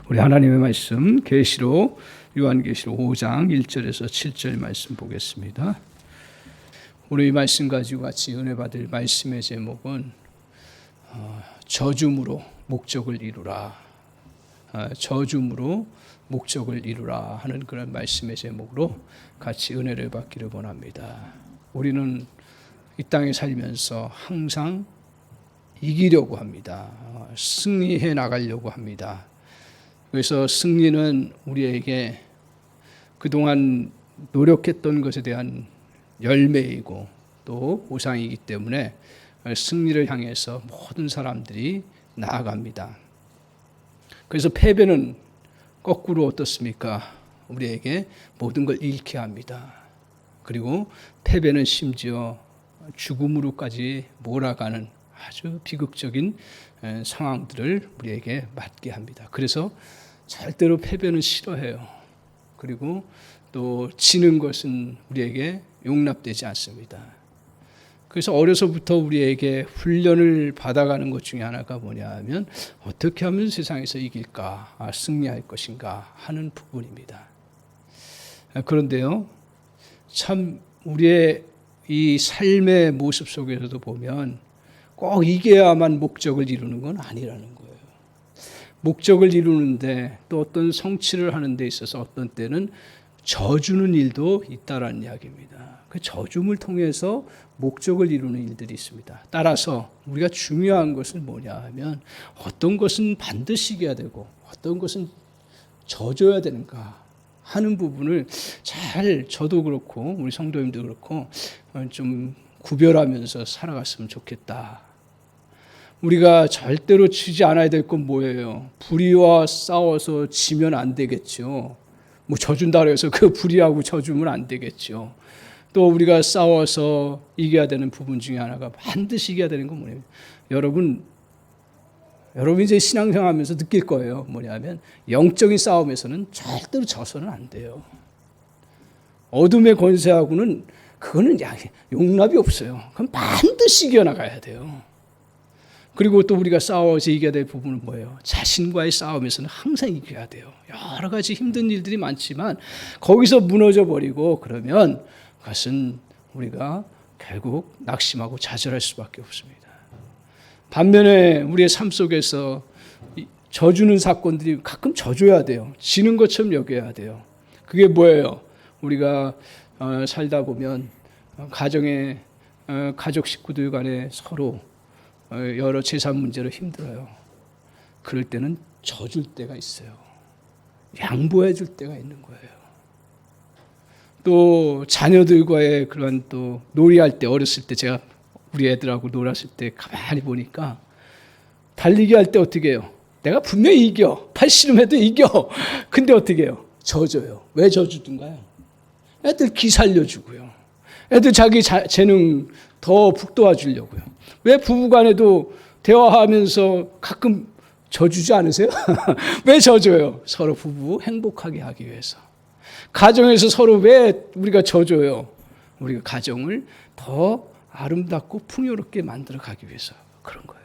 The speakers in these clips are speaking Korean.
우리 하나님의 말씀 계시록 요한계시록 5장 1절에서 7절 말씀 보겠습니다. 오늘 이 말씀 가지고 같이 은혜 받을 말씀의 제목은 저줌으로 목적을 이루라. 저줌으로 목적을 이루라 하는 그런 말씀의 제목으로 같이 은혜를 받기를 원합니다. 우리는 이 땅에 살면서 항상 이기려고 합니다. 승리해 나가려고 합니다. 그래서 승리는 우리에게 그동안 노력했던 것에 대한 열매이고 또 보상이기 때문에 승리를 향해서 모든 사람들이 나아갑니다. 그래서 패배는 거꾸로 어떻습니까? 우리에게 모든 걸 잃게 합니다. 그리고 패배는 심지어 죽음으로까지 몰아가는 아주 비극적인 상황들을 우리에게 맞게 합니다. 그래서 절대로 패배는 싫어해요. 그리고 또 지는 것은 우리에게 용납되지 않습니다. 그래서 어려서부터 우리에게 훈련을 받아가는 것 중에 하나가 뭐냐 하면 어떻게 하면 세상에서 이길까, 승리할 것인가 하는 부분입니다. 그런데요, 참 우리의 이 삶의 모습 속에서도 보면 꼭 이겨야만 목적을 이루는 건 아니라는 거예요. 목적을 이루는데 또 어떤 성취를 하는 데 있어서 어떤 때는 져주는 일도 있다라는 이야기입니다. 그 져줌을 통해서 목적을 이루는 일들이 있습니다. 따라서 우리가 중요한 것은 뭐냐 하면 어떤 것은 반드시 이겨야 되고 어떤 것은 져줘야 되는가 하는 부분을 잘 저도 그렇고 우리 성도님도 그렇고 좀 구별하면서 살아갔으면 좋겠다. 우리가 절대로 지지 않아야 될 건 뭐예요? 불의와 싸워서 지면 안 되겠죠. 뭐 져준다 그래서 그 불의하고 져주면 안 되겠죠. 또 우리가 싸워서 이겨야 되는 부분 중에 하나가 반드시 이겨야 되는 건 뭐냐면 여러분 이제 신앙생활하면서 느낄 거예요. 뭐냐면 영적인 싸움에서는 절대로 져서는 안 돼요. 어둠의 권세하고는 그거는 용납이 없어요. 그럼 반드시 이겨나가야 돼요. 그리고 또 우리가 싸워서 이겨야 될 부분은 뭐예요? 자신과의 싸움에서는 항상 이겨야 돼요. 여러 가지 힘든 일들이 많지만 거기서 무너져 버리고 그러면 그것은 우리가 결국 낙심하고 좌절할 수밖에 없습니다. 반면에 우리의 삶 속에서 져주는 사건들이 가끔 져줘야 돼요. 지는 것처럼 여겨야 돼요. 그게 뭐예요? 우리가 살다 보면 가정의 가족 식구들 간에 서로 여러 재산 문제로 힘들어요. 그럴 때는 져줄 때가 있어요. 양보해 줄 때가 있는 거예요. 또 자녀들과의 그런 또 놀이할 때 어렸을 때 제가 우리 애들하고 놀았을 때 가만히 보니까 달리기 할 때 어떻게 해요? 내가 분명히 이겨. 팔씨름해도 이겨. 근데 어떻게 해요? 져줘요. 왜 져주던가요? 애들 기 살려주고요. 애들 자기 재능 더 북돋아주려고요. 왜 부부간에도 대화하면서 가끔 져주지 않으세요? 왜 져줘요? 서로 부부 행복하게 하기 위해서. 가정에서 서로 왜 우리가 져줘요? 우리가 가정을 더 아름답고 풍요롭게 만들어 가기 위해서 그런 거예요.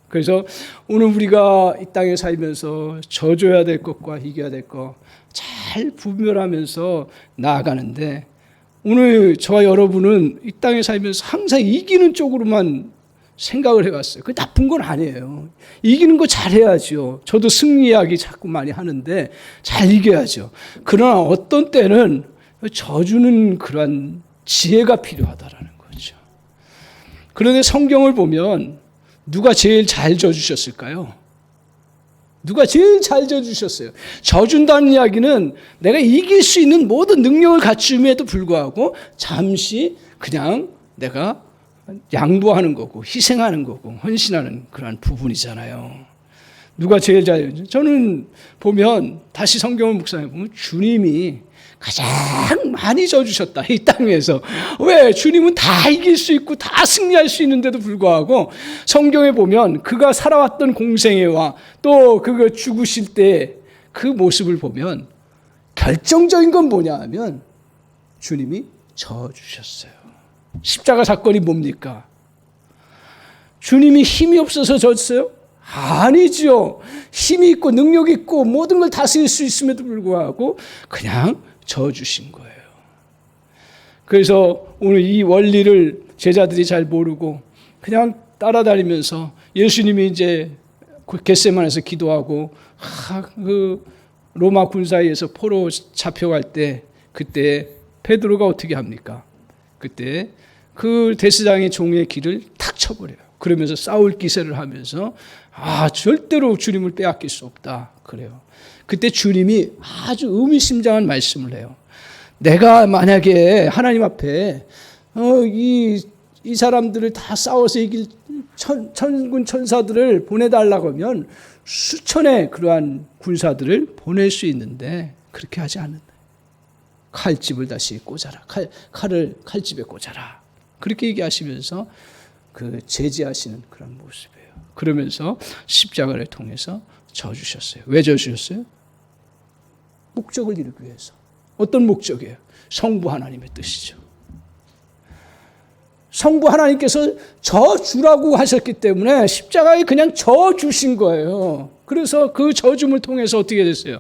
그래서 오늘 우리가 이 땅에 살면서 져줘야 될 것과 이겨야 될 것 잘 분별하면서 나아가는데 오늘 저와 여러분은 이 땅에 살면서 항상 이기는 쪽으로만 생각을 해왔어요. 그게 나쁜 건 아니에요. 이기는 거 잘해야죠. 저도 승리 이야기 자꾸 많이 하는데 잘 이겨야죠. 그러나 어떤 때는 져주는 그런 지혜가 필요하다라는 거죠. 그런데 성경을 보면 누가 제일 잘 져주셨을까요? 누가 제일 잘 져주셨어요? 져준다는 이야기는 내가 이길 수 있는 모든 능력을 갖춤에도 불구하고 잠시 그냥 내가 양보하는 거고 희생하는 거고 헌신하는 그런 부분이잖아요. 누가 제일 잘, 저는 보면 다시 성경을 묵상해 보면 주님이 가장 많이 져주셨다 이 땅에서. 왜? 주님은 다 이길 수 있고 다 승리할 수 있는데도 불구하고 성경에 보면 그가 살아왔던 공생애와 또 그가 죽으실 때 그 모습을 보면 결정적인 건 뭐냐 하면 주님이 져주셨어요. 십자가 사건이 뭡니까? 주님이 힘이 없어서 졌어요? 아니지요. 힘이 있고 능력이 있고 모든 걸 다스릴 수 있음에도 불구하고 그냥 저주신 거예요. 그래서 오늘 이 원리를 제자들이 잘 모르고 그냥 따라다니면서 예수님이 이제 겟세마네에서 기도하고 그 로마 군사에서 포로 잡혀갈 때 그때 베드로가 어떻게 합니까? 그때 그 대제사장의 종의 길을 탁 쳐버려요. 그러면서 싸울 기세를 하면서 절대로 주님을 빼앗길 수 없다 그래요. 그때 주님이 아주 의미심장한 말씀을 해요. 내가 만약에 하나님 앞에 이 사람들을 다 싸워서 이길 천군 천사들을 보내달라고 하면 수천의 그러한 군사들을 보낼 수 있는데 그렇게 하지 않는다. 칼집을 다시 꽂아라. 칼을 칼집에 꽂아라. 그렇게 얘기하시면서 그 제지하시는 그런 모습이에요. 그러면서 십자가를 통해서 져주셨어요. 왜 져주셨어요? 목적을 이루기 위해서. 어떤 목적이에요? 성부 하나님의 뜻이죠. 성부 하나님께서 져주라고 하셨기 때문에 십자가에 그냥 져주신 거예요. 그래서 그 져줌을 통해서 어떻게 됐어요?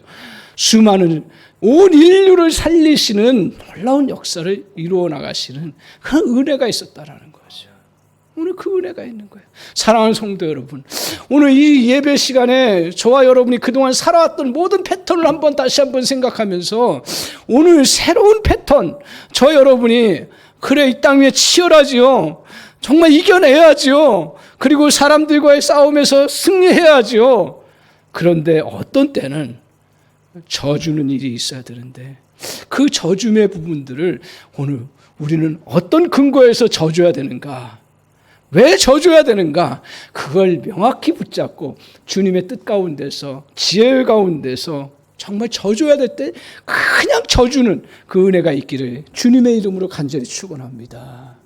수많은 온 인류를 살리시는 놀라운 역사를 이루어 나가시는 그런 은혜가 있었다라는 거죠. 오늘 그 은혜가 있는 거예요. 사랑하는 성도 여러분, 오늘 이 예배 시간에 저와 여러분이 그동안 살아왔던 모든 패턴을 다시 한번 생각하면서 오늘 새로운 패턴, 저 여러분이 그래 이 땅 위에 치열하지요. 정말 이겨내야지요. 그리고 사람들과의 싸움에서 승리해야지요. 그런데 어떤 때는 져주는 일이 있어야 되는데 그 져줌의 부분들을 오늘 우리는 어떤 근거에서 져줘야 되는가? 왜 져줘야 되는가? 그걸 명확히 붙잡고 주님의 뜻 가운데서 지혜 가운데서 정말 져줘야 될 때 그냥 져주는 그 은혜가 있기를 주님의 이름으로 간절히 축원합니다.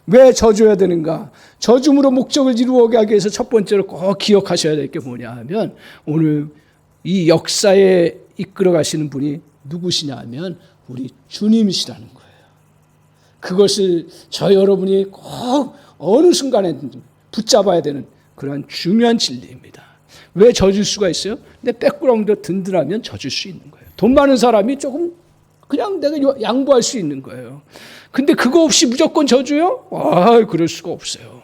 왜 져줘야 되는가? 져줌으로 목적을 이루어가기 위해서 첫 번째로 꼭 기억하셔야 될 게 뭐냐 하면 오늘 이 역사에 이끌어 가시는 분이 누구시냐 하면 우리 주님이시라는 거예요. 그것을 저 여러분이 꼭 어느 순간에 붙잡아야 되는 그러한 중요한 진리입니다. 왜 져줄 수가 있어요? 내 백그라운드가 든든하면 져줄 수 있는 거예요. 돈 많은 사람이 조금 그냥 내가 양보할 수 있는 거예요. 근데 그거 없이 무조건 져줘요? 그럴 수가 없어요.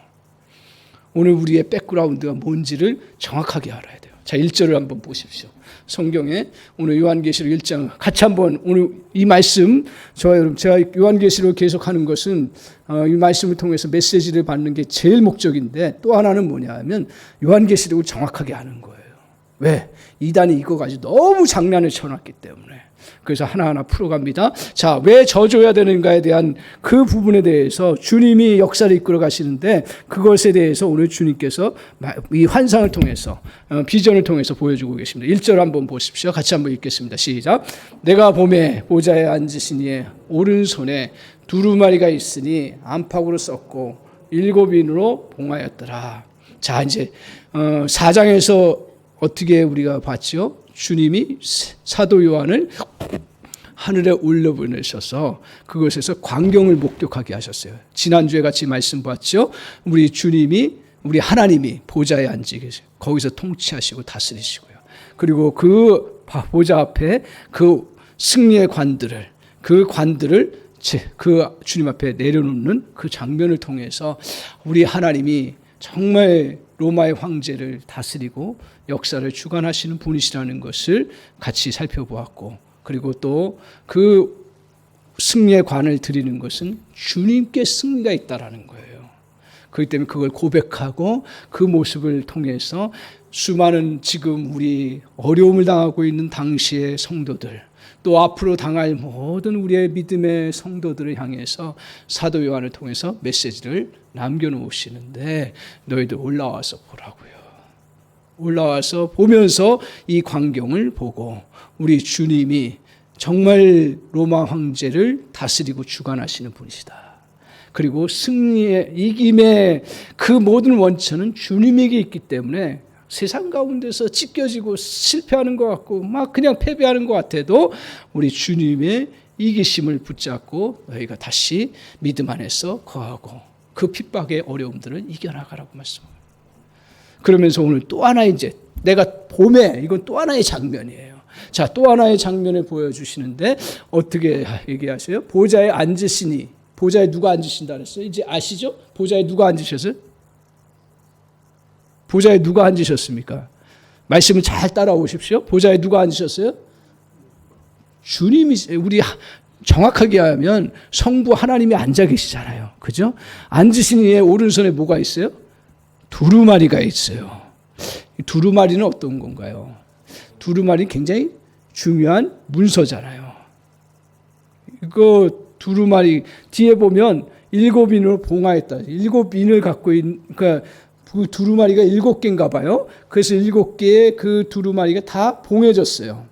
오늘 우리의 백그라운드가 뭔지를 정확하게 알아야 돼요. 자, 1절을 한번 보십시오. 성경에 오늘 요한계시록 1장 같이 한번 오늘 이 말씀 저와 여러분 제가 요한계시록 계속하는 것은 이 말씀을 통해서 메시지를 받는 게 제일 목적인데 또 하나는 뭐냐 하면 요한계시록을 정확하게 아는 거예요. 왜? 이단이 이거 가지고 너무 장난을 쳐놨기 때문에. 그래서 하나하나 풀어갑니다. 자, 왜 져줘야 되는가에 대한 그 부분에 대해서 주님이 역사를 이끌어 가시는데 그것에 대해서 오늘 주님께서 이 환상을 통해서 비전을 통해서 보여주고 계십니다. 1절 한번 보십시오. 같이 한번 읽겠습니다. 시작. 내가 봄에 보좌에 앉으신 이의 오른손에 두루마리가 있으니 안팎으로 썼고 7인으로 봉하였더라. 자, 이제 4장에서 어떻게 우리가 봤죠? 주님이 사도 요한을 하늘에 올려보내셔서 그것에서 광경을 목격하게 하셨어요. 지난주에 같이 말씀 봤죠? 우리 주님이, 우리 하나님이 보좌에 앉으 계세요. 거기서 통치하시고 다스리시고요. 그리고 그 보좌 앞에 그 승리의 관들을, 그 주님 앞에 내려놓는 그 장면을 통해서 우리 하나님이 정말 로마의 황제를 다스리고 역사를 주관하시는 분이시라는 것을 같이 살펴보았고, 그리고 또 그 승리의 관을 드리는 것은 주님께 승리가 있다라는 거예요. 그렇기 때문에 그걸 고백하고 그 모습을 통해서 수많은 지금 우리 어려움을 당하고 있는 당시의 성도들, 또 앞으로 당할 모든 우리의 믿음의 성도들을 향해서 사도 요한을 통해서 메시지를 남겨놓으시는데 너희들 올라와서 보라고요. 올라와서 보면서 이 광경을 보고 우리 주님이 정말 로마 황제를 다스리고 주관하시는 분이시다. 그리고 승리의 이김의 그 모든 원천은 주님에게 있기 때문에 세상 가운데서 찢겨지고 실패하는 것 같고 막 그냥 패배하는 것 같아도 우리 주님의 이기심을 붙잡고 너희가 다시 믿음 안에서 거하고 그 핍박의 어려움들을 이겨나가라고 말씀합니다. 그러면서 오늘 또 하나 이제 내가 봄에 이건 또 하나의 장면이에요. 자, 또 하나의 장면을 보여주시는데 어떻게 얘기하세요? 보좌에 앉으시니, 보좌에 누가 앉으신다 그랬어요? 이제 아시죠? 보좌에 누가 앉으셨어요? 보좌에 누가 앉으셨습니까? 말씀을 잘 따라오십시오. 보좌에 누가 앉으셨어요? 주님이, 우리 정확하게 하면 성부 하나님이 앉아 계시잖아요. 그죠? 앉으신 이의 오른손에 뭐가 있어요? 두루마리가 있어요. 두루마리는 어떤 건가요? 두루마리 굉장히 중요한 문서잖아요. 이거 두루마리 뒤에 보면 7인으로 봉하였다. 7인을 갖고 있는, 그러니까 그 두루마리가 7개인가 봐요. 그래서 7개의 그 두루마리가 다 봉해졌어요.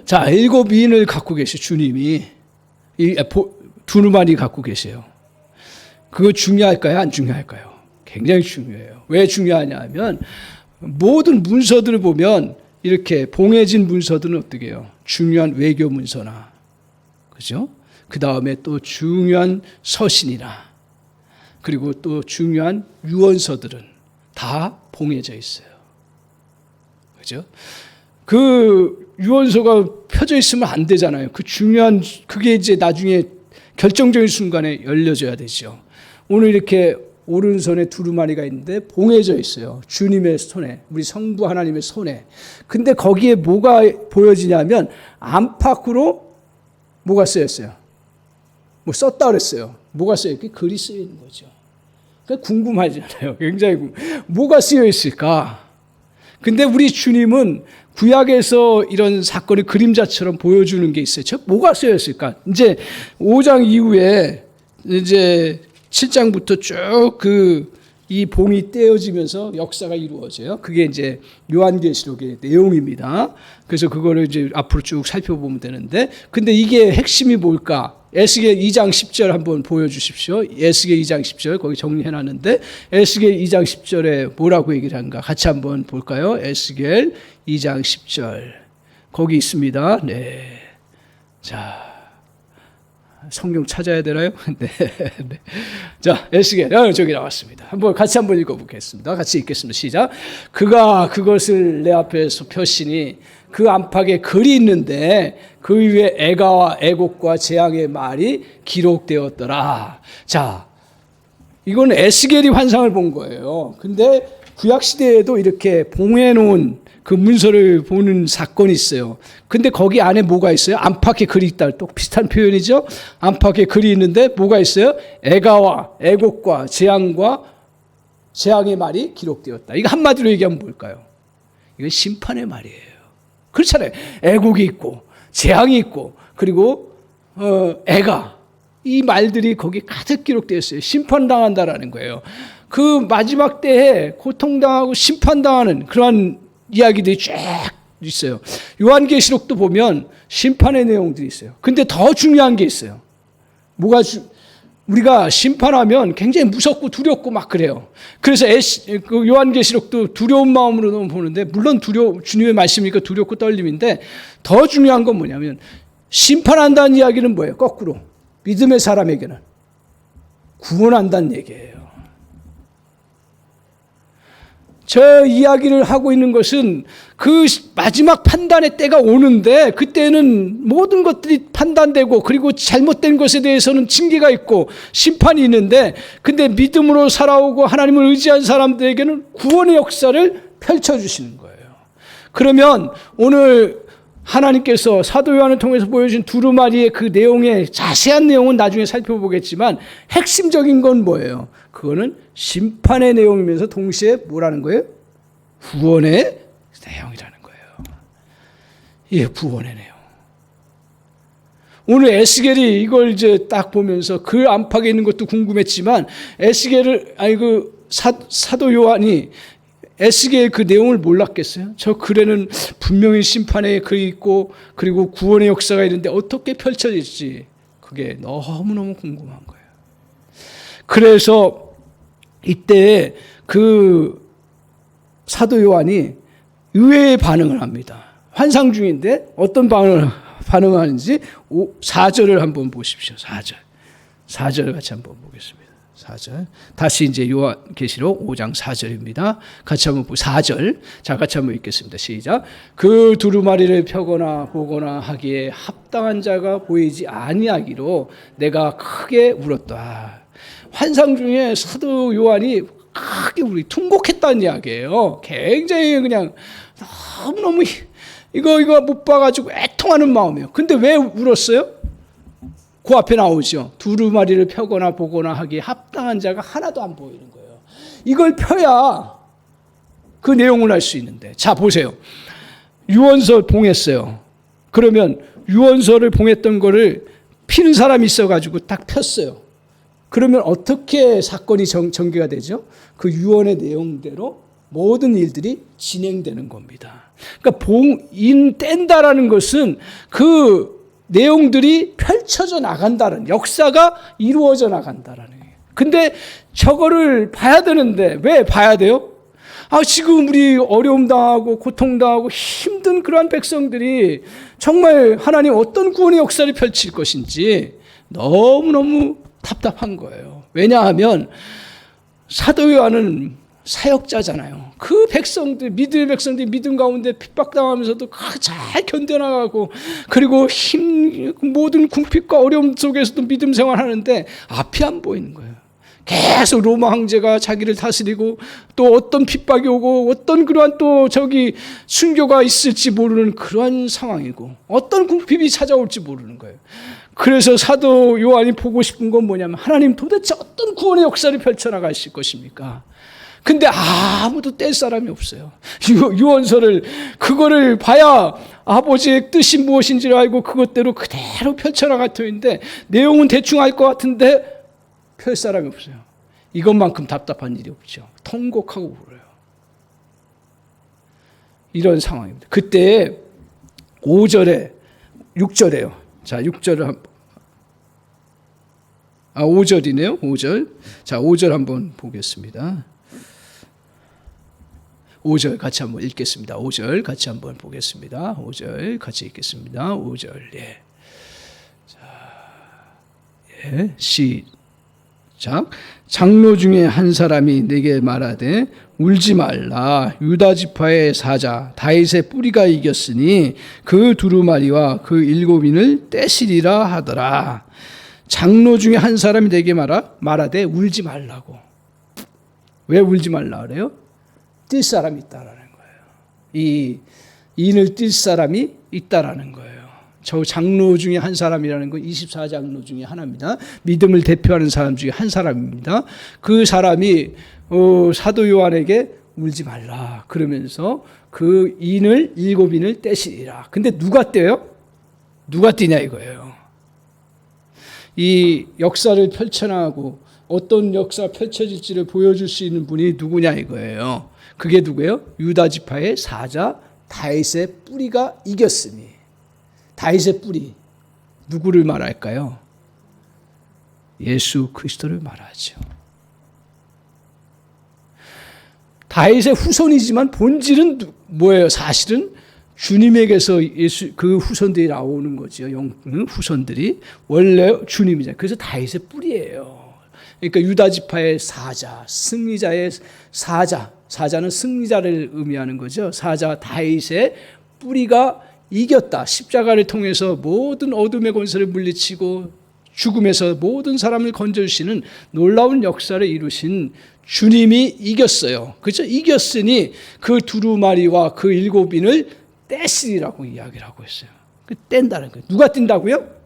자, 7인을 갖고 계시 주님이 두루마리 갖고 계세요. 그거 중요할까요? 안 중요할까요? 굉장히 중요해요. 왜 중요하냐 하면 모든 문서들을 보면 이렇게 봉해진 문서들은 어떻게 해요? 중요한 외교 문서나, 그죠? 그 다음에 또 중요한 서신이나, 그리고 또 중요한 유언서들은 다 봉해져 있어요. 그죠? 그 유언서가 펴져 있으면 안 되잖아요. 그 중요한, 그게 이제 나중에 결정적인 순간에 열려져야 되죠. 오늘 이렇게 오른손에 두루마리가 있는데 봉해져 있어요. 주님의 손에, 우리 성부 하나님의 손에. 근데 거기에 뭐가 보여지냐면 안팎으로 뭐가 쓰였어요? 뭐 썼다 그랬어요. 뭐가 쓰여 있게? 글이 쓰여 있는 거죠. 그러니까 궁금하잖아요. 굉장히 뭐가 쓰여 있을까? 근데 우리 주님은 구약에서 이런 사건을 그림자처럼 보여주는 게 있어요. 뭐가 쓰여 있을까? 이제 5장 이후에 이제 7장부터 쭉 이 봉이 떼어지면서 역사가 이루어져요. 그게 이제 요한계시록의 내용입니다. 그래서 그거를 이제 앞으로 쭉 살펴보면 되는데, 근데 이게 핵심이 뭘까? 에스겔 2장 10절 한번 보여주십시오. 에스겔 2장 10절 거기 정리해놨는데 에스겔 2장 10절에 뭐라고 얘기를 한가 같이 한번 볼까요? 에스겔 2장 10절 거기 있습니다. 네, 자. 성경 찾아야 되나요? 네. 네. 자, 에스겔, 저기 나왔습니다. 같이 한번 읽어보겠습니다. 같이 읽겠습니다. 시작. 그가 그것을 내 앞에서 펴시니 그 안팎에 글이 있는데 그 위에 애가와 애곡과 재앙의 말이 기록되었더라. 자, 이건 에스겔이 환상을 본 거예요. 근데 구약시대에도 이렇게 봉해놓은 그 문서를 보는 사건이 있어요. 근데 거기 안에 뭐가 있어요? 안팎에 글이 있다. 또 비슷한 표현이죠. 안팎에 글이 있는데 뭐가 있어요? 애가와 애곡과 재앙의 말이 기록되었다. 이거 한마디로 얘기하면 뭘까요? 이건 심판의 말이에요. 그렇잖아요. 애곡이 있고 재앙이 있고 그리고 애가, 이 말들이 거기 가득 기록되어 있어요. 심판당한다라는 거예요. 그 마지막 때에 고통당하고 심판당하는 그러한 이야기들이 쫙 있어요. 요한계시록도 보면 심판의 내용들이 있어요. 근데 더 중요한 게 있어요. 우리가 심판하면 굉장히 무섭고 두렵고 막 그래요. 그래서 그 요한계시록도 두려운 마음으로 보는데, 물론 주님의 말씀이니까 두렵고 떨림인데, 더 중요한 건 뭐냐면 심판한다는 이야기는 뭐예요? 거꾸로 믿음의 사람에게는 구원한다는 얘기예요. 저 이야기를 하고 있는 것은 그 마지막 판단의 때가 오는데, 그때는 모든 것들이 판단되고 그리고 잘못된 것에 대해서는 징계가 있고 심판이 있는데, 근데 믿음으로 살아오고 하나님을 의지한 사람들에게는 구원의 역사를 펼쳐주시는 거예요. 그러면 오늘 하나님께서 사도 요한을 통해서 보여준 두루마리의 그 내용의 자세한 내용은 나중에 살펴보겠지만, 핵심적인 건 뭐예요? 그거는 심판의 내용이면서 동시에 뭐라는 거예요? 구원의 내용이라는 거예요. 예, 구원의 내용. 오늘 에스겔이 이걸 이제 딱 보면서 그 안팎에 있는 것도 궁금했지만, 사도 요한이 에스겔 그 내용을 몰랐겠어요? 저 글에는 분명히 심판의 글이 있고 그리고 구원의 역사가 있는데 어떻게 펼쳐질지 그게 너무너무 궁금한 거예요. 그래서 이때 그 사도 요한이 의외의 반응을 합니다. 환상 중인데 어떤 반응을 하는지 4절을 한번 보십시오. 4절 같이 한번 보겠습니다. 4절. 다시 이제 요한계시록 5장 4절입니다. 같이 한번 4절. 자, 같이 한번 읽겠습니다. 시작. 그 두루마리를 펴거나 보거나 하기에 합당한 자가 보이지 아니하기로 내가 크게 울었다. 환상 중에 사도 요한이 크게 우리 통곡했다는 이야기예요. 굉장히 그냥 너무너무 이거 못 봐가지고 애통하는 마음이에요. 근데 왜 울었어요? 그 앞에 나오죠. 두루마리를 펴거나 보거나 하기에 합당한 자가 하나도 안 보이는 거예요. 이걸 펴야 그 내용을 알 수 있는데. 자, 보세요. 유언서 봉했어요. 그러면 유언서를 봉했던 거를 피는 사람이 있어가지고 딱 폈어요. 그러면 어떻게 사건이 전개가 되죠? 그 유언의 내용대로 모든 일들이 진행되는 겁니다. 그러니까 봉인 뗀다라는 것은 그 내용들이 펼쳐져 나간다는, 역사가 이루어져 나간다라는 거예요. 근데 저거를 봐야 되는데 왜 봐야 돼요? 지금 우리 어려움 당하고 고통 당하고 힘든 그러한 백성들이 정말 하나님 어떤 구원의 역사를 펼칠 것인지 너무너무 답답한 거예요. 왜냐하면 사도 요한은 사역자잖아요. 그 백성들, 믿음의 백성들이 믿음 가운데 핍박당하면서도 잘 견뎌나가고, 그리고 모든 궁핍과 어려움 속에서도 믿음 생활하는데 앞이 안 보이는 거예요. 계속 로마 황제가 자기를 다스리고, 또 어떤 핍박이 오고, 어떤 그러한 또 순교가 있을지 모르는 그러한 상황이고, 어떤 궁핍이 찾아올지 모르는 거예요. 그래서 사도 요한이 보고 싶은 건 뭐냐면, 하나님 도대체 어떤 구원의 역사를 펼쳐나가실 것입니까? 근데 아무도 뗄 사람이 없어요. 유언서를, 그거를 봐야 아버지의 뜻이 무엇인지를 알고 그것대로 그대로 펼쳐나갈 터인데, 내용은 대충 알 것 같은데 펼 사람이 없어요. 이것만큼 답답한 일이 없죠. 통곡하고 울어요. 이런 상황입니다. 그때 5절에 6절에요. 자, 6절을 5절이네요. 5절. 자, 5절 한번 보겠습니다. 5절 같이 한번 읽겠습니다. 5절 같이 한번 보겠습니다. 5절 같이 읽겠습니다. 5절. 예. 자, 예. 시작. 장로 중에 한 사람이 내게 말하되 울지 말라. 유다 지파의 사자 다윗의 뿌리가 이겼으니 그 두루마리와 그 일곱인을 떼시리라 하더라. 장로 중에 한 사람이 내게 말하되 울지 말라고. 왜 울지 말라 그래요? 뛸 사람이 있다라는 거예요. 이 인을 뛸 사람이 있다라는 거예요. 저 장로 중에 한 사람이라는 건 24장로 중에 하나입니다. 믿음을 대표하는 사람 중에 한 사람입니다. 그 사람이 사도 요한에게 울지 말라 그러면서 그 인을 7인을 떼시리라. 근데 누가 떼요? 누가 떼냐 이거예요. 이 역사를 펼쳐나가고 어떤 역사가 펼쳐질지를 보여줄 수 있는 분이 누구냐 이거예요. 그게 누구예요? 유다 지파의 사자 다윗의 뿌리가 이겼으니. 다윗의 뿌리 누구를 말할까요? 예수 그리스도를 말하죠. 다윗의 후손이지만 본질은 뭐예요? 사실은 주님에게서 그 후손들이 나오는 거죠. 후손들이 원래 주님이잖아요. 그래서 다윗의 뿌리예요. 그러니까 유다 지파의 사자, 승리자의 사자는 승리자를 의미하는 거죠. 사자 다윗의 뿌리가 이겼다. 십자가를 통해서 모든 어둠의 권세를 물리치고 죽음에서 모든 사람을 건져주시는 놀라운 역사를 이루신 주님이 이겼어요. 그렇죠? 이겼으니 그 두루마리와 그 7인을 떼시리라고 이야기를 하고 있어요. 뗀다는 거예요. 누가 뛴다고요?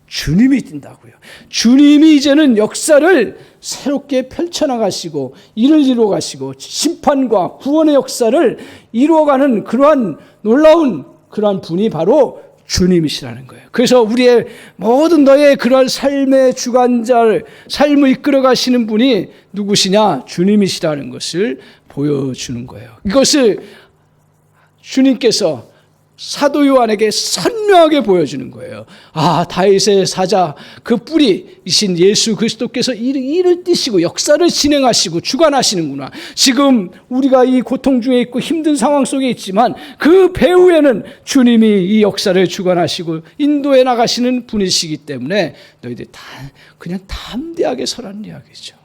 주님이 뛴다고요. 주님이 이제는 역사를 새롭게 펼쳐나가시고 일을 이루어가시고 심판과 구원의 역사를 이루어가는 그러한 놀라운 그러한 분이 바로 주님이시라는 거예요. 그래서 우리의 모든 너의 그러한 삶의 주관자를 삶을 이끌어가시는 분이 누구시냐? 주님이시라는 것을 보여주는 거예요. 이것을 주님께서 사도 요한에게 선명하게 보여주는 거예요. 다윗의 사자 그 뿌리이신 예수 그리스도께서 일을 띠시고 역사를 진행하시고 주관하시는구나. 지금 우리가 이 고통 중에 있고 힘든 상황 속에 있지만 그 배후에는 주님이 이 역사를 주관하시고 인도해 나가시는 분이시기 때문에 너희들 다 그냥 담대하게 서라는 이야기죠.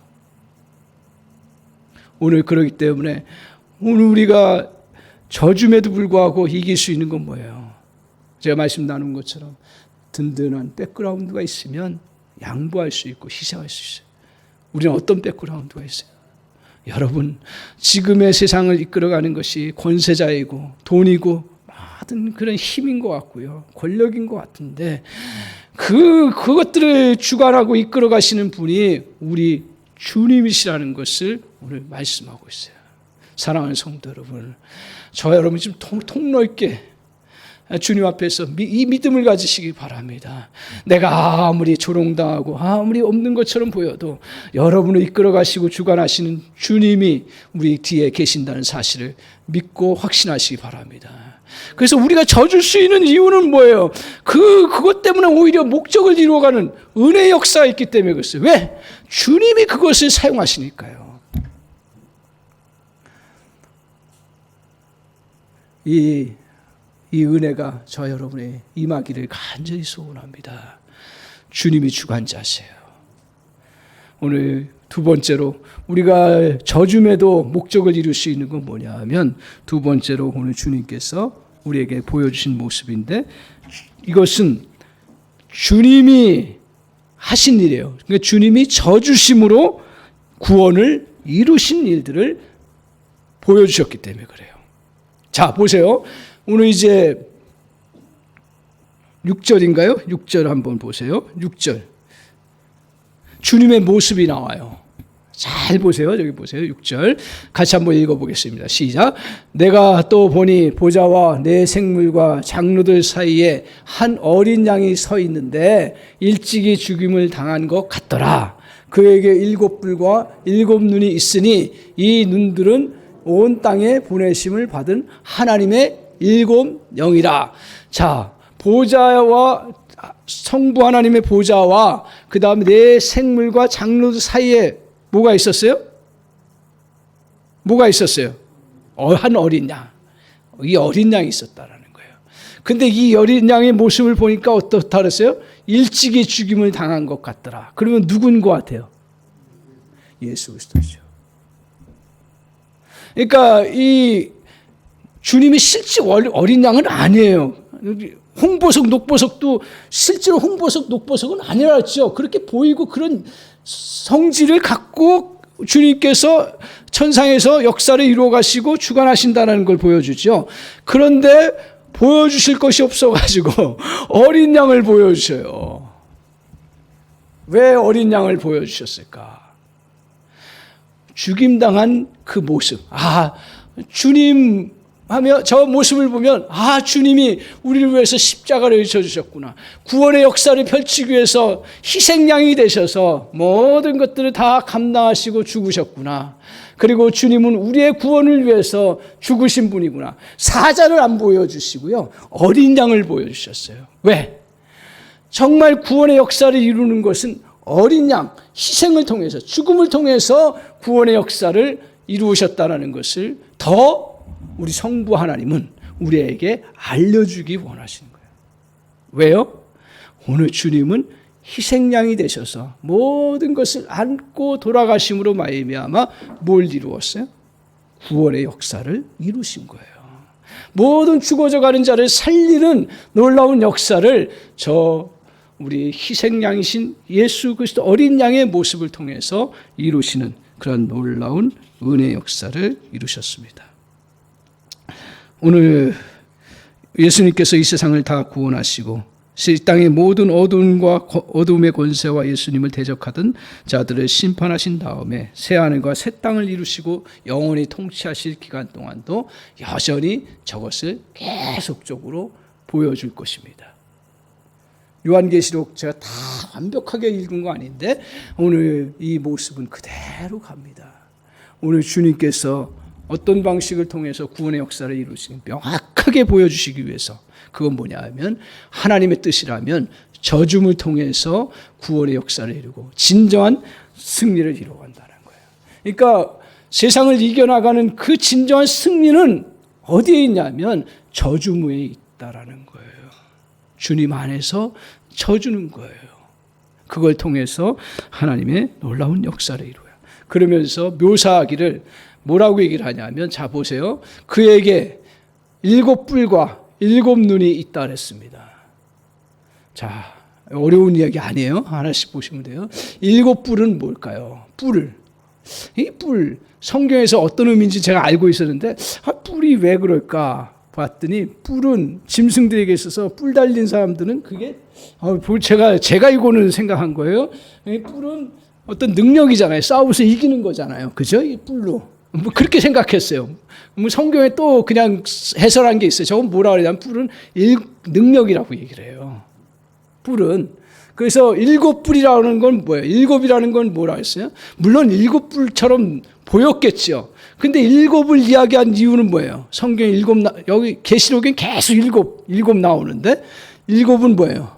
오늘 그러기 때문에 오늘 우리가 저줌에도 불구하고 이길 수 있는 건 뭐예요? 제가 말씀 나눈 것처럼 든든한 백그라운드가 있으면 양보할 수 있고 희생할 수 있어요. 우리는 어떤 백그라운드가 있어요? 여러분, 지금의 세상을 이끌어가는 것이 권세자이고 돈이고 모든 그런 힘인 것 같고요, 권력인 것 같은데 그것들을 주관하고 이끌어 가시는 분이 우리 주님이시라는 것을 오늘 말씀하고 있어요. 사랑하는 성도 여러분, 저 여러분 지금 통넓게 주님 앞에서 이 믿음을 가지시기 바랍니다. 내가 아무리 조롱당하고 아무리 없는 것처럼 보여도 여러분을 이끌어 가시고 주관하시는 주님이 우리 뒤에 계신다는 사실을 믿고 확신하시기 바랍니다. 그래서 우리가 져줄 수 있는 이유는 뭐예요? 그것 때문에 오히려 목적을 이루어가는 은혜의 역사가 있기 때문에 그랬어요. 왜? 주님이 그것을 사용하시니까요. 이 은혜가 저 여러분의 임하기를 간절히 소원합니다. 주님이 주관자세요. 오늘 두 번째로 우리가 저줌에도 목적을 이룰 수 있는 건 뭐냐 하면, 두 번째로 오늘 주님께서 우리에게 보여주신 모습인데, 이것은 주님이 하신 일이에요. 그러니까 주님이 저주심으로 구원을 이루신 일들을 보여주셨기 때문에 그래요. 자, 보세요. 오늘 이제 6절인가요? 6절 한번 보세요. 6절. 주님의 모습이 나와요. 잘 보세요. 저기 보세요. 6절. 같이 한번 읽어보겠습니다. 시작. 내가 또 보니 보좌와 내 생물과 장로들 사이에 한 어린 양이 서 있는데 일찍이 죽임을 당한 것 같더라. 그에게 7뿔과 7눈이 있으니 이 눈들은 온 땅에 보내심을 받은 하나님의 7 영이라. 자, 보좌와 성부 하나님의 보좌와 그 다음에 내 생물과 장로들 사이에 뭐가 있었어요? 뭐가 있었어요? 한 어린 양. 이 어린 양이 있었다라는 거예요. 근데 이 어린 양의 모습을 보니까 어떻다 그랬어요? 일찍이 죽임을 당한 것 같더라. 그러면 누군 것 같아요? 예수 그리스도죠. 그러니까 이 주님이 실제 어린 양은 아니에요. 홍보석, 녹보석도 실제로 홍보석, 녹보석은 아니라 했죠. 그렇게 보이고 그런 성질을 갖고 주님께서 천상에서 역사를 이루어 가시고 주관하신다는 걸 보여주죠. 그런데 보여주실 것이 없어가지고 어린 양을 보여주셔요. 왜 어린 양을 보여주셨을까? 죽임당한 그 모습. 주님 하며 저 모습을 보면 주님이 우리를 위해서 십자가를 져주셨구나. 구원의 역사를 펼치기 위해서 희생양이 되셔서 모든 것들을 다 감당하시고 죽으셨구나. 그리고 주님은 우리의 구원을 위해서 죽으신 분이구나. 사자를 안 보여주시고요, 어린 양을 보여주셨어요. 왜? 정말 구원의 역사를 이루는 것은 어린 양, 희생을 통해서, 죽음을 통해서 구원의 역사를 이루셨다는 것을 더 우리 성부 하나님은 우리에게 알려주기 원하시는 거예요. 왜요? 오늘 주님은 희생양이 되셔서 모든 것을 안고 돌아가심으로 말미암아 뭘 이루었어요? 구원의 역사를 이루신 거예요. 모든 죽어져가는 자를 살리는 놀라운 역사를 우리 희생양이신 예수 그리스도 어린 양의 모습을 통해서 이루시는 그런 놀라운 은혜의 역사를 이루셨습니다. 오늘 예수님께서 이 세상을 다 구원하시고 이 땅의 모든 어둠의 권세와 예수님을 대적하던 자들을 심판하신 다음에 새 하늘과 새 땅을 이루시고 영원히 통치하실 기간 동안도 여전히 저것을 계속적으로 보여줄 것입니다. 요한계시록 제가 다 완벽하게 읽은 거 아닌데 오늘 이 모습은 그대로 갑니다. 오늘 주님께서 어떤 방식을 통해서 구원의 역사를 이루시는 명확하게 보여주시기 위해서, 그건 뭐냐 하면 하나님의 뜻이라면 저줌을 통해서 구원의 역사를 이루고 진정한 승리를 이루어간다는 거예요. 그러니까 세상을 이겨나가는 그 진정한 승리는 어디에 있냐면 저주무에 있다라는 거예요. 주님 안에서 쳐주는 거예요. 그걸 통해서 하나님의 놀라운 역사를 이루어요. 그러면서 묘사하기를 뭐라고 얘기를 하냐면, 자 보세요. 그에게 7뿔과 7눈이 있다 그랬습니다. 자, 어려운 이야기 아니에요. 하나씩 보시면 돼요. 7뿔은 뭘까요? 이 뿔, 성경에서 어떤 의미인지 제가 알고 있었는데, 뿔이 왜 그럴까 봤더니, 뿔은 짐승들에게 있어서 뿔 달린 사람들은 그게 제가 이거는 생각한 거예요. 이 뿔은 어떤 능력이잖아요. 싸워서 이기는 거잖아요. 그죠? 이 뿔로. 뭐 그렇게 생각했어요. 뭐 성경에 또 그냥 해설한 게 있어요. 저건 뭐라 그러냐면, 뿔은 능력이라고 얘기를 해요. 뿔은. 그래서 7뿔이라는 건 뭐예요? 7이라는 건 뭐라 했어요? 물론 7뿔처럼 보였겠죠. 근데 7을 이야기한 이유는 뭐예요? 성경에 여기 계시록엔 계속 7 나오는데, 7은 뭐예요?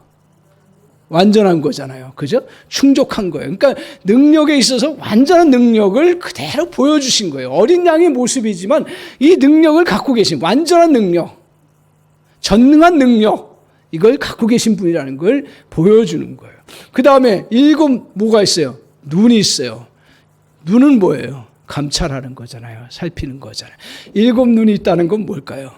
완전한 거잖아요. 그죠? 충족한 거예요. 그러니까 능력에 있어서 완전한 능력을 그대로 보여주신 거예요. 어린 양의 모습이지만 이 능력을 갖고 계신, 완전한 능력, 전능한 능력, 이걸 갖고 계신 분이라는 걸 보여주는 거예요. 그 다음에 7 뭐가 있어요? 눈이 있어요. 눈은 뭐예요? 감찰하는 거잖아요. 살피는 거잖아요. 7 눈이 있다는 건 뭘까요?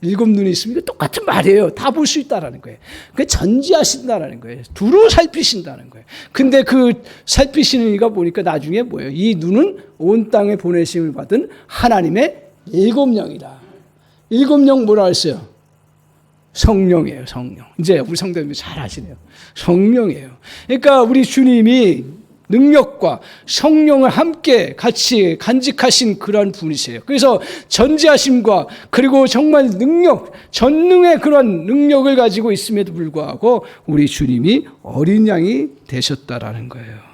7 눈이 있으면 똑같은 말이에요. 다 볼 수 있다는 거예요. 그게 전지하신다는 거예요. 두루 살피신다는 거예요. 근데 그 살피시는 이가 보니까 나중에 뭐예요? 이 눈은 온 땅에 보내심을 받은 하나님의 7영이다. 7영 뭐라 했어요? 성령이에요, 성령. 이제 우리 성도님들 잘 아시네요. 성령이에요. 그러니까 우리 주님이 능력과 성령을 함께 같이 간직하신 그러한 분이세요. 그래서 전지하심과 그리고 정말 능력, 전능의 그런 능력을 가지고 있음에도 불구하고 우리 주님이 어린 양이 되셨다라는 거예요.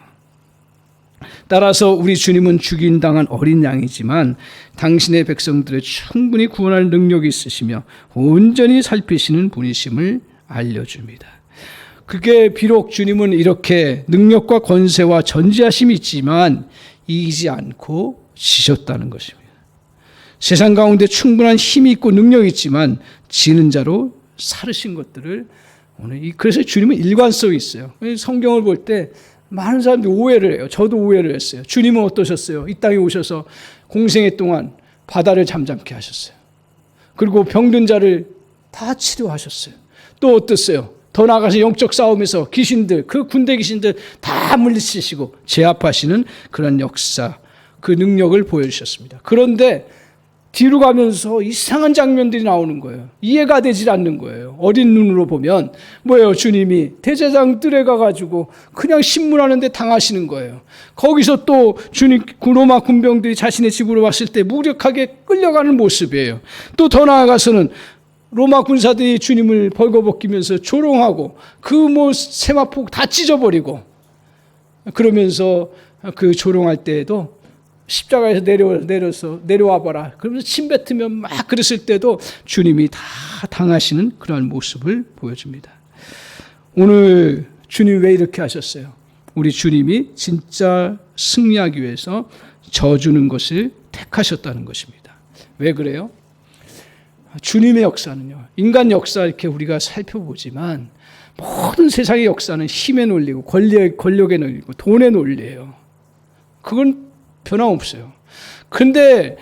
따라서 우리 주님은 죽임당한 어린 양이지만 당신의 백성들을 충분히 구원할 능력이 있으시며 온전히 살피시는 분이심을 알려줍니다. 그게 비록 주님은 이렇게 능력과 권세와 전지하심이 있지만 이기지 않고 지셨다는 것입니다. 세상 가운데 충분한 힘이 있고 능력이 있지만 지는 자로 살으신 것들을 오늘 그래서 주님은 일관성이 있어요. 성경을 볼 때 많은 사람들이 오해를 해요. 저도 오해를 했어요. 주님은 어떠셨어요? 이 땅에 오셔서 공생애 동안 바다를 잠잠케 하셨어요. 그리고 병든 자를 다 치료하셨어요. 또 어땠어요? 더 나아가서 영적 싸움에서 귀신들, 그 군대 귀신들 다 물리치시고 제압하시는 그런 역사, 그 능력을 보여주셨습니다. 그런데 뒤로 가면서 이상한 장면들이 나오는 거예요. 이해가 되질 않는 거예요. 어린 눈으로 보면 뭐예요? 주님이 대제사장 뜰에 가가지고 그냥 신문하는데 당하시는 거예요. 거기서 또 주님 로마 군병들이 자신의 집으로 왔을 때 무력하게 끌려가는 모습이에요. 또 더 나아가서는 로마 군사들이 주님을 벌거벗기면서 조롱하고 그 세마포 다 찢어버리고 그러면서 그 조롱할 때에도 십자가에서 내려와 봐라. 그러면서 침 뱉으면 막 그랬을 때도 주님이 다 당하시는 그러한 모습을 보여줍니다. 오늘 주님 왜 이렇게 하셨어요? 우리 주님이 진짜 승리하기 위해서 져주는 것을 택하셨다는 것입니다. 왜 그래요? 주님의 역사는요, 인간 역사 이렇게 우리가 살펴보지만 모든 세상의 역사는 힘의 논리고 권력의 논리고 돈의 논리예요. 그건 변함없어요. 그런데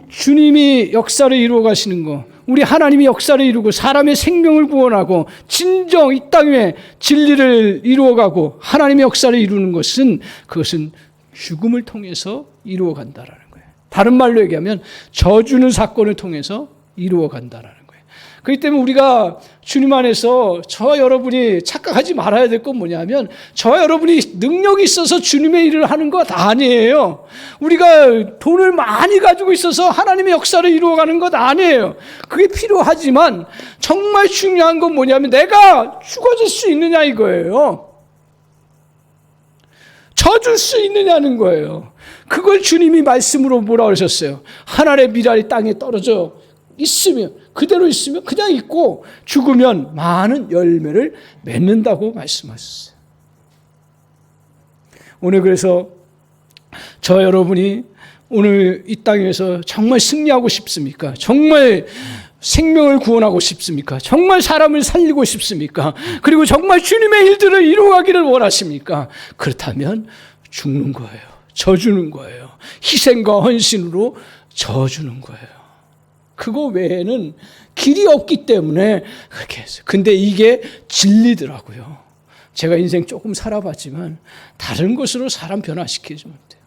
주님이 역사를 이루어 가시는 거, 우리 하나님이 역사를 이루고 사람의 생명을 구원하고 진정 이 땅에 진리를 이루어가고 하나님의 역사를 이루는 것은 그것은 죽음을 통해서 이루어 간다라는 거예요. 다른 말로 얘기하면 저주는 사건을 통해서 이루어 간다라는 거예요. 그렇기 때문에 우리가 주님 안에서 저와 여러분이 착각하지 말아야 될 건 뭐냐면 저와 여러분이 능력이 있어서 주님의 일을 하는 것 아니에요. 우리가 돈을 많이 가지고 있어서 하나님의 역사를 이루어가는 것 아니에요. 그게 필요하지만 정말 중요한 건 뭐냐면 내가 죽어질 수 있느냐 이거예요. 져줄 수 있느냐는 거예요. 그걸 주님이 말씀으로 뭐라 그러셨어요? 하늘의 미랄이 땅에 떨어져 있으면 그대로 있으면 그냥 있고 죽으면 많은 열매를 맺는다고 말씀하셨어요. 오늘 그래서 저 여러분이 오늘 이 땅에서 정말 승리하고 싶습니까? 정말 생명을 구원하고 싶습니까? 정말 사람을 살리고 싶습니까? 그리고 정말 주님의 일들을 이루어가기를 원하십니까? 그렇다면 죽는 거예요. 져주는 거예요. 희생과 헌신으로 져주는 거예요. 그거 외에는 길이 없기 때문에 그렇게 했어요. 근데 이게 진리더라고요. 제가 인생 조금 살아봤지만 다른 것으로 사람 변화시키지 못해요.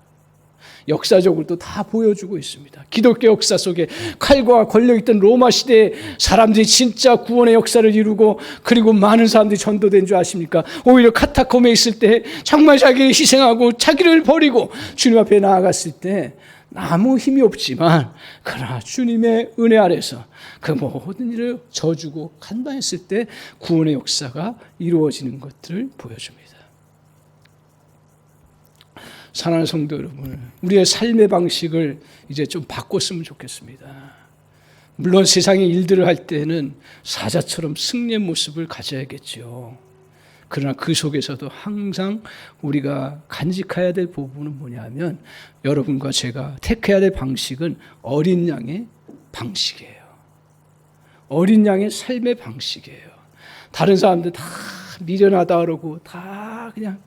역사적으로도 다 보여주고 있습니다. 기독교 역사 속에 칼과 걸려있던 로마 시대에 사람들이 진짜 구원의 역사를 이루고 그리고 많은 사람들이 전도된 줄 아십니까? 오히려 카타콤에 있을 때 정말 자기를 희생하고 자기를 버리고 주님 앞에 나아갔을 때 아무 힘이 없지만 그러나 주님의 은혜 아래서 그 모든 일을 져주고 감당했을 때 구원의 역사가 이루어지는 것들을 보여줍니다. 사랑하는 성도 여러분, 우리의 삶의 방식을 이제 좀 바꿨으면 좋겠습니다. 물론 세상의 일들을 할 때는 사자처럼 승리의 모습을 가져야겠죠. 그러나 그 속에서도 항상 우리가 간직해야 될 부분은 뭐냐면 여러분과 제가 택해야 될 방식은 어린 양의 방식이에요. 어린 양의 삶의 방식이에요. 다른 사람들 다 미련하다 그러고 다 그냥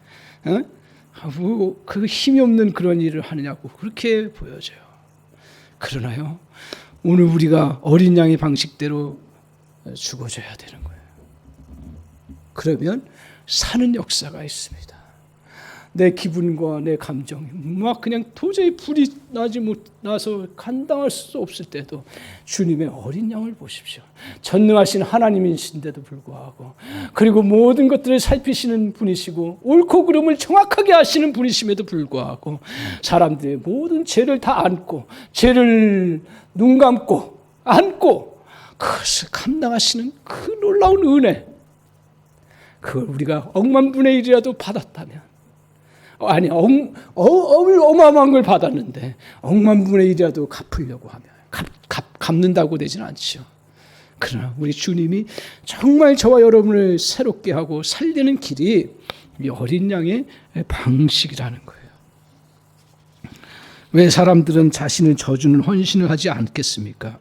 그 힘이 없는 그런 일을 하느냐고 그렇게 보여져요. 그러나요, 오늘 우리가 어린 양의 방식대로 죽어줘야 되는 거예요. 그러면 사는 역사가 있습니다. 내 기분과 내 감정이 막 그냥 도저히 불이 나서 감당할 수 없을 때도 주님의 어린 양을 보십시오. 전능하신 하나님이신데도 불구하고 그리고 모든 것들을 살피시는 분이시고 옳고 그름을 정확하게 하시는 분이심에도 불구하고 사람들의 모든 죄를 다 안고 죄를 눈 감고 안고 그것을 감당하시는 그 놀라운 은혜, 그걸 우리가 억만분의 1이라도 받았다면, 아니 어마어마한 걸 받았는데 억만분의 1이라도 갚으려고 하면 갚는다고 되지는 않죠. 그러나 우리 주님이 정말 저와 여러분을 새롭게 하고 살리는 길이 이 어린 양의 방식이라는 거예요. 왜 사람들은 자신을 져주는 헌신을 하지 않습니까?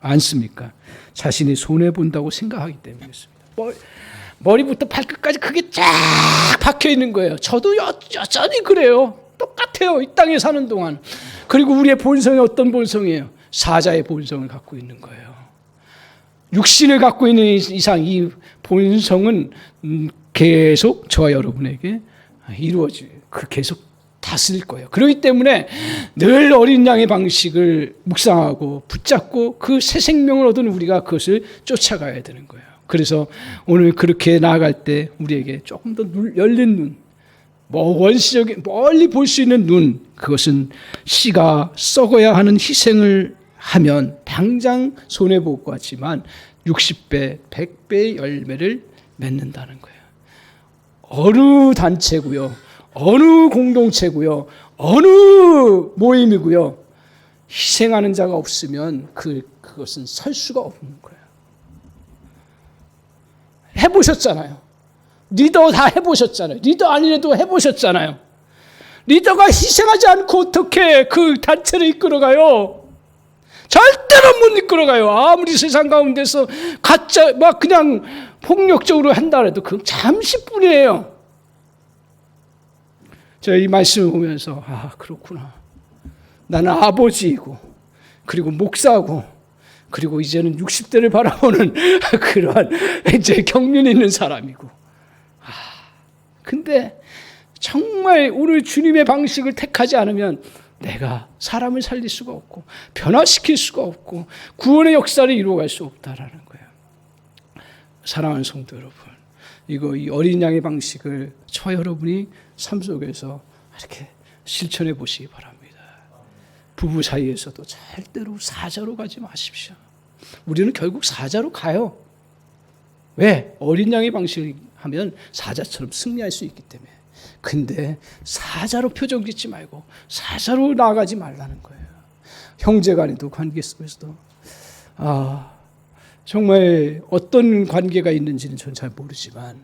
자신이 손해본다고 생각하기 때문이었습니다. 머리부터 발끝까지 그게 쫙 박혀 있는 거예요. 저도 여전히 그래요. 똑같아요. 이 땅에 사는 동안. 그리고 우리의 본성이 어떤 본성이에요? 사자의 본성을 갖고 있는 거예요. 육신을 갖고 있는 이상 이 본성은 계속 저와 여러분에게 계속 다스릴 거예요. 그렇기 때문에 늘 어린 양의 방식을 묵상하고 붙잡고 그 새 생명을 얻은 우리가 그것을 쫓아가야 되는 거예요. 그래서 오늘 그렇게 나아갈 때 우리에게 조금 더 열린 눈, 원시적인 멀리 볼 수 있는 눈, 그것은 씨가 썩어야 하는 희생을 하면 당장 손해볼 것 같지만 60배, 100배의 열매를 맺는다는 거예요. 어느 단체고요, 어느 공동체고요, 어느 모임이고요, 희생하는 자가 없으면 그것은 설 수가 없는 거예요. 해보셨잖아요. 리더 다 해보셨잖아요. 리더 아니래도 해보셨잖아요. 리더가 희생하지 않고 어떻게 그 단체를 이끌어가요? 절대로 못 이끌어가요. 아무리 세상 가운데서 가짜 막 그냥 폭력적으로 한다 해도 그건 잠시뿐이에요. 제가 이 말씀을 보면서 그렇구나. 나는 아버지이고 그리고 목사고 그리고 이제는 60대를 바라보는 그러한 이제 경륜 있는 사람이고. 근데 정말 오늘 주님의 방식을 택하지 않으면 내가 사람을 살릴 수가 없고 변화시킬 수가 없고 구원의 역사를 이루어갈 수 없다라는 거예요. 사랑하는 성도 여러분, 이 어린 양의 방식을 저와 여러분이 삶 속에서 이렇게 실천해 보시기 바랍니다. 부부 사이에서도 절대로 사자로 가지 마십시오. 우리는 결국 사자로 가요. 왜? 어린 양의 방식을 하면 사자처럼 승리할 수 있기 때문에. 근데 사자로 표정 짓지 말고 사자로 나아가지 말라는 거예요. 형제간에도 관계 속에서도 정말 어떤 관계가 있는지는 저는 잘 모르지만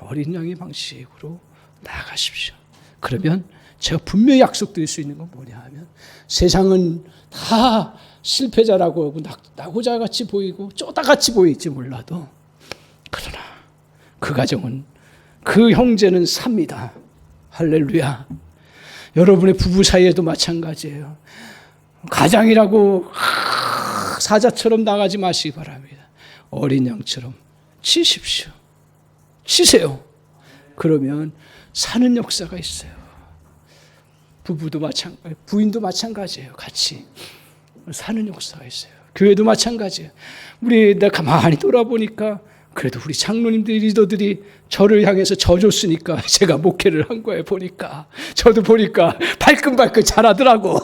어린 양의 방식으로 나아가십시오. 그러면 제가 분명히 약속드릴 수 있는 건 뭐냐 하면 세상은 다 실패자라고 하고 낙오자같이 보이고 쪼다같이 보일지 몰라도 그러나 그 가정은 그 형제는 삽니다. 할렐루야. 여러분의 부부 사이에도 마찬가지예요. 가장이라고 사자처럼 나가지 마시기 바랍니다. 어린 양처럼 치십시오. 치세요. 그러면 사는 역사가 있어요. 부부도 마찬가지, 부인도 마찬가지예요. 같이 사는 역사가 있어요. 교회도 마찬가지예요. 내가 가만히 돌아보니까 그래도 우리 장로님들, 리더들이 저를 향해서 져줬으니까 제가 목회를 한 거예요. 저도 보니까 발끈발끈 잘하더라고.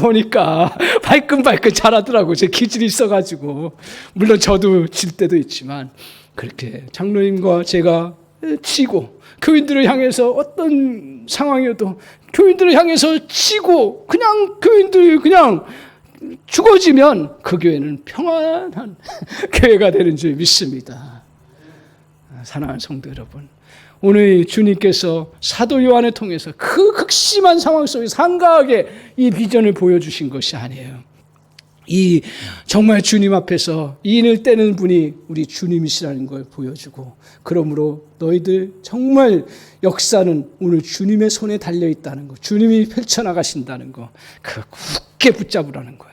보니까 발끈발끈 잘하더라고. 제 기질이 있어가지고. 물론 저도 질 때도 있지만 그렇게 장로님과 제가 치고, 교인들을 향해서 어떤 상황이어도 교인들을 향해서 치고, 그냥 교인들이 그냥 죽어지면 그 교회는 평안한 교회가 되는 줄 믿습니다. 사랑하는 성도 여러분, 오늘 주님께서 사도 요한을 통해서 그 극심한 상황 속에서 한가하게 이 비전을 보여주신 것이 아니에요. 정말 주님 앞에서 인을 떼는 분이 우리 주님이시라는 걸 보여주고, 그러므로 너희들 정말 역사는 오늘 주님의 손에 달려있다는 거, 주님이 펼쳐나가신다는 거, 그거 굳게 붙잡으라는 거예요.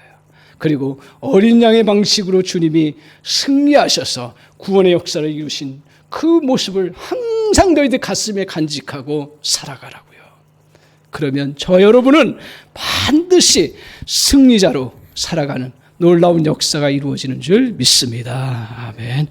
그리고 어린 양의 방식으로 주님이 승리하셔서 구원의 역사를 이루신 그 모습을 항상 너희들 가슴에 간직하고 살아가라고요. 그러면 저 여러분은 반드시 승리자로 살아가는 놀라운 역사가 이루어지는 줄 믿습니다. 아멘.